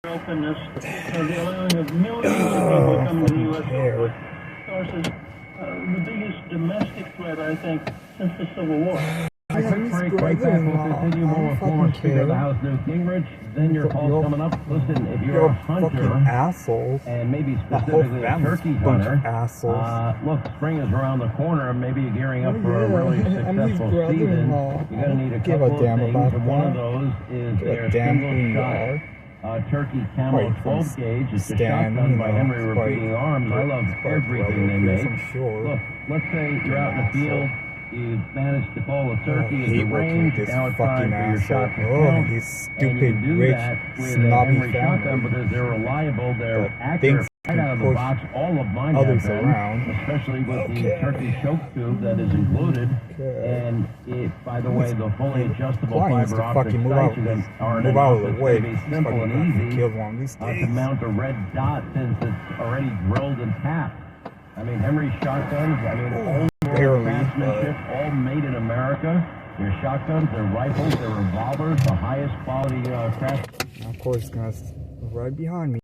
openness and the allowing of millions of people coming to the U.S. Sources the biggest domestic threat, I think, since the Civil War. I think Frank Whitehead will continue more former Speaker of the House Newt Gingrich. Then your call's coming up. Listen, if you're a hunter, asshole, and maybe specifically a turkey hunter, look, spring is around the corner. Maybe you're gearing up for a really successful season. You're going to need a couple of things, and one of those is their single-shot turkey camo 12 gauge. It's a shotgun by Henry Repeating Arms. I love everything they make. Look, let's say you're out in the field. You managed to call a turkey in the range. Now it's time for your shot to count. These stupid, and you do rich, that with snobby Henry shotgun because they're reliable, they're accurate right out of the box. All of mine have been, especially with the turkey choke tube that is included. And it, by the way, the fully adjustable fiber optic sights are an very simple and easy to mount a red dot since it's already drilled and tapped. I mean, Henry shotguns, craftsmanship, all made in America. Their shotguns, their rifles, their revolvers, the highest quality craft. Of course, it's gonna right behind me.